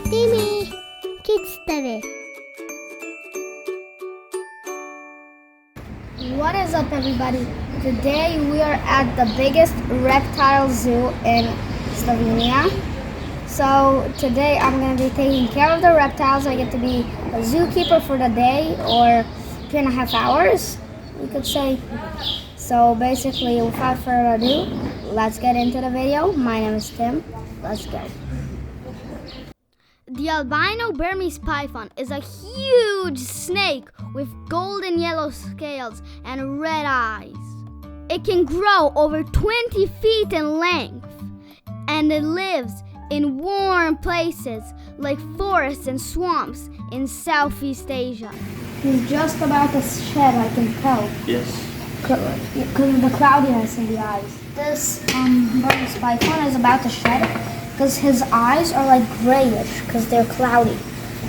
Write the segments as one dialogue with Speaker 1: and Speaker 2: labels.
Speaker 1: Timmy, představil.
Speaker 2: What is up, everybody? Today we are at the biggest reptile zoo in Slovenia. So today I'm going to be taking care of the reptiles. I get to be a zookeeper for the day, or 2.5 hours, you could say. So basically, without further ado, let's get into the video. My name is Tim. Let's go. The albino Burmese python is a huge snake with golden yellow scales and red eyes. It can grow over 20 feet in length, and it lives in warm places like forests and swamps in Southeast Asia. He's just about to shed, I can tell.
Speaker 3: Yes.
Speaker 2: Because of the cloudiness in the eyes. This Burmese python is about to shed because his eyes are like grayish because they're cloudy.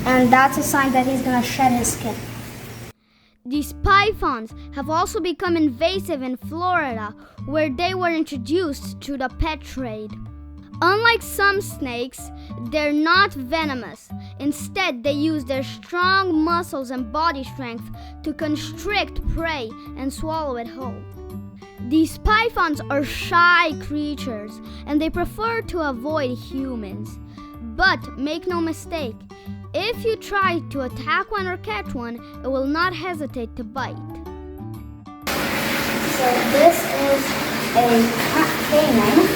Speaker 2: And that's a sign that he's going to shed his skin. These pythons have also become invasive in Florida, where they were introduced to the pet trade. Unlike some snakes, they're not venomous. Instead, they use their strong muscles and body strength to constrict prey and swallow it whole. These pythons are shy creatures, and they prefer to avoid humans. But make no mistake, if you try to attack one or catch one, it will not hesitate to bite. So this is a canine.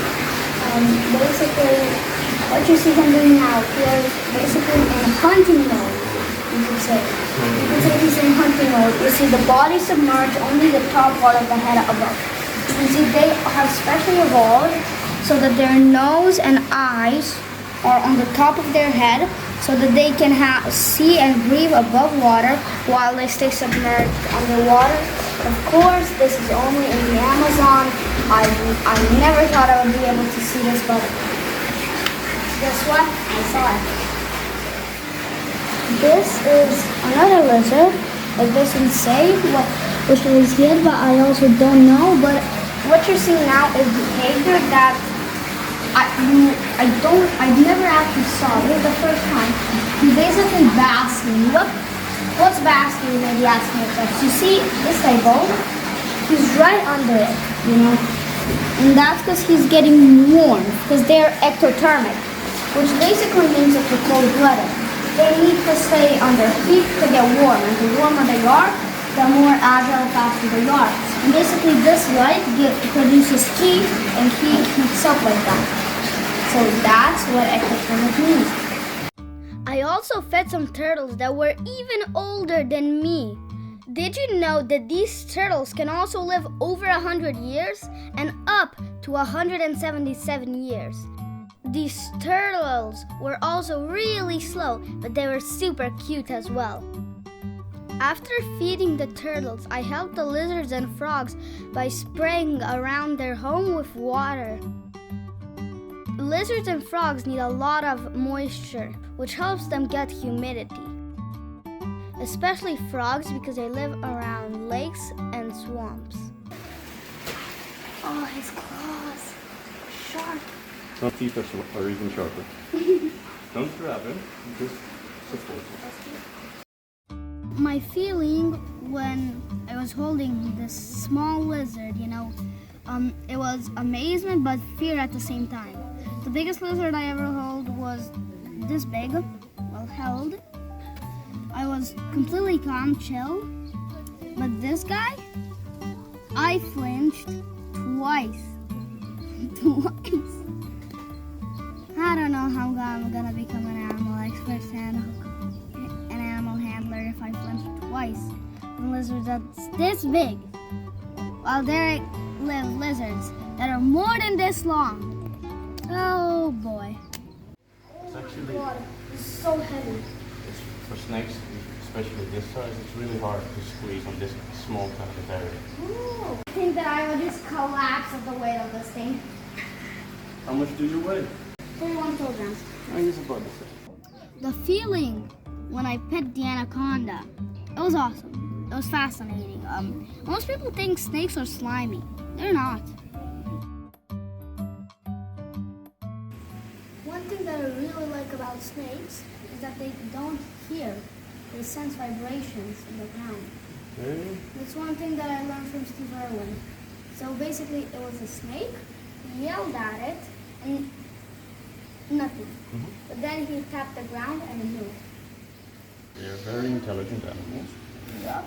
Speaker 2: Basically, what you see him doing now, he is basically in hunting mode, you could say. You could say he's in hunting mode. You see the body submerged, only the top part of the head above. You can see they have specially evolved so that their nose and eyes are on the top of their head, so that they can see and breathe above water while they stay submerged underwater. Of course, this is only in the Amazon. I never thought I would be able to see this, but guess what? I saw it. This is another lizard. It doesn't say which is here, but I also don't know. But what you're seeing now is behavior that I never actually saw. This is the first time. He's basically basking. What's basking? You may be asking yourself. You see this table? He's right under it, you know. And that's because he's getting warm, because they're ectothermic, which basically means that they're cold-blooded. They need to stay on their feet to get warm, and the warmer they are, the more agile, faster they are. And basically this light produces heat, and heat heats up like that. So that's what ectothermic means. I also fed some turtles that were even older than me. Did you know that these turtles can also live over 100 years and up to 177 years? These turtles were also really slow, but they were super cute as well. After feeding the turtles, I helped the lizards and frogs by spraying around their home with water. Lizards and frogs need a lot of moisture, which helps them get humidity. Especially frogs, because they live around lakes and swamps. Oh, his claws. Sharp.
Speaker 3: Don't teeth are even sharper. Don't grab it, just support it.
Speaker 2: My feeling when I was holding this small lizard, it was amazement but fear at the same time. The biggest lizard I ever held was this big, held. I was completely calm, chill, but this guy, I flinched twice. I don't know how I'm gonna become an animal expert and an animal handler if I flinch twice from lizards that's this big, while there live lizards that are more than this long. Oh boy.
Speaker 3: It's actually,
Speaker 2: It's so heavy.
Speaker 3: for snakes, especially this size, it's really hard to squeeze on this small kind of area.
Speaker 2: Ooh. I think that I would just collapse at the weight of this thing.
Speaker 3: How much do you weigh?
Speaker 2: 31 kilograms.
Speaker 3: I guess about the same.
Speaker 2: The feeling when I pet the anaconda, it was awesome. It was fascinating. Most people think snakes are slimy. They're not. One thing that I really like like about snakes is that they don't hear. They sense vibrations in the ground.
Speaker 3: Okay.
Speaker 2: That's one thing that I learned from Steve Irwin. So basically, it was a snake. He yelled at it, and nothing. But then he tapped the ground, and it moved.
Speaker 3: They're very intelligent animals.
Speaker 2: Yup.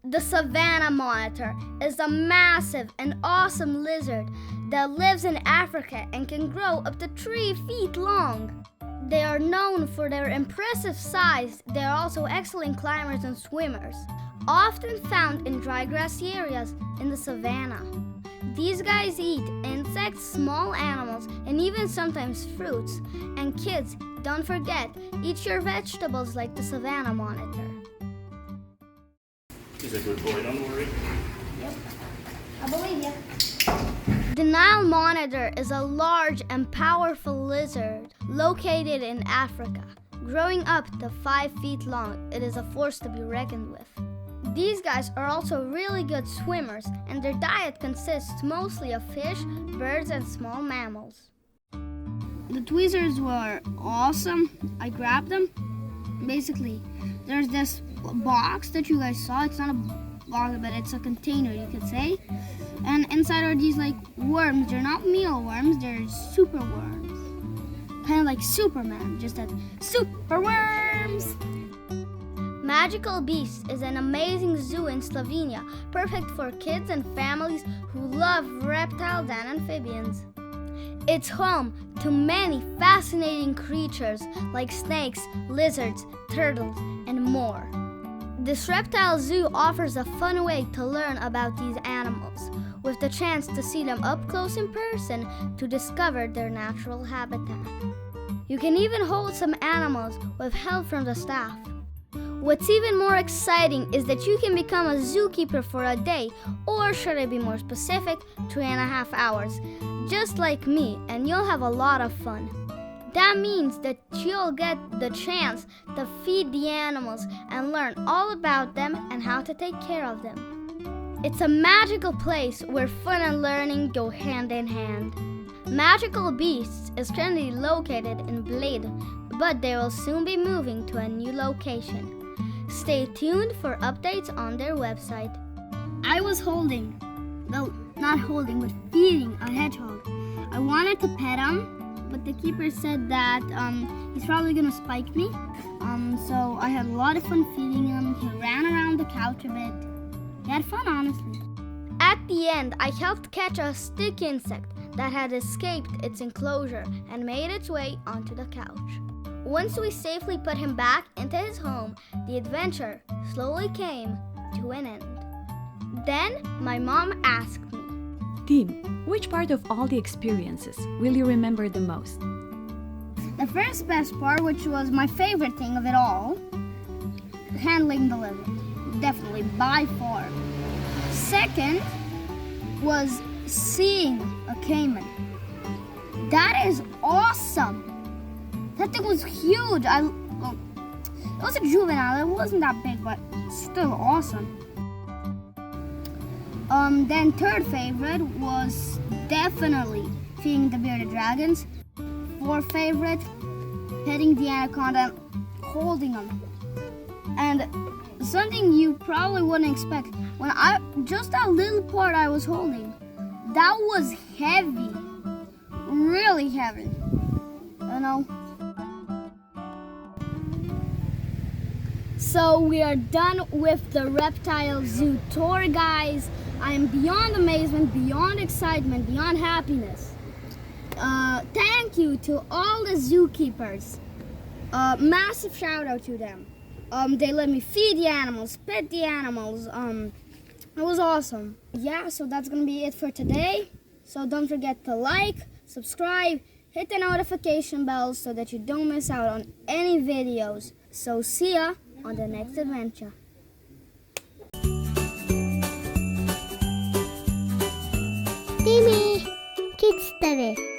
Speaker 4: The savanna monitor is a massive and awesome lizard that lives in Africa and can grow up to 3 feet long. They are known for their impressive size. They are also excellent climbers and swimmers, often found in dry grassy areas in the savanna. These guys eat insects, small animals, and even sometimes fruits. And kids, don't forget, eat your vegetables like the savanna monitor.
Speaker 3: He's a good boy, don't worry.
Speaker 2: Yep. I believe you.
Speaker 4: The Nile monitor is a large and powerful lizard located in Africa. Growing up to 5 feet long, it is a force to be reckoned with. These guys are also really good swimmers, and their diet consists mostly of fish, birds, and small mammals.
Speaker 2: The tweezers were awesome. I grabbed them. Basically, there's this box that you guys saw. It's not a box, but it's a container, you could say. And inside are these like worms. They're not mealworms, they're super worms. Kind of like Superman, just that super worms.
Speaker 4: Magical Beasts is an amazing zoo in Slovenia, perfect for kids and families who love reptiles and amphibians. It's home to many fascinating creatures like snakes, lizards, turtles, and more. This reptile zoo offers a fun way to learn about these animals, with the chance to see them up close in person to discover their natural habitat. You can even hold some animals with help from the staff. What's even more exciting is that you can become a zookeeper for a day, or should I be more specific, 3.5 hours, just like me, and you'll have a lot of fun. That means that you'll get the chance to feed the animals and learn all about them and how to take care of them. It's a magical place where fun and learning go hand in hand. Magical Beasts is currently located in Bledu, but they will soon be moving to a new location. Stay tuned for updates on their website.
Speaker 2: I was holding, well, not holding, but feeding a hedgehog. I wanted to pet him, but the keeper said that he's probably gonna spike me. So I had a lot of fun feeding him. He ran around the couch a bit. He had fun, honestly.
Speaker 4: At the end, I helped catch a stick insect that had escaped its enclosure and made its way onto the couch. Once we safely put him back into his home, the adventure slowly came to an end. Then my mom asked me,
Speaker 5: Tim, which part of all the experiences will you remember the most?
Speaker 2: The first best part, which was my favorite thing of it all, handling the lizard. Definitely, by far. Second was seeing a caiman. That is awesome. That thing was huge. It was a juvenile. It wasn't that big, but still awesome. Then third favorite was definitely feeding the bearded dragons. Fourth favorite, petting the anaconda, holding them. And something you probably wouldn't expect, just that little part I was holding, that was heavy, really heavy, you know. So we are done with the reptile zoo tour, guys. I am beyond amazement, beyond excitement, beyond happiness. Thank you to all the zookeepers. Massive shout out to them. They let me feed the animals, pet the animals. It was awesome. Yeah, so that's gonna be it for today. So don't forget to like, subscribe, hit the notification bell so that you don't miss out on any videos. So see ya on the next adventure.
Speaker 1: Timmy, představil.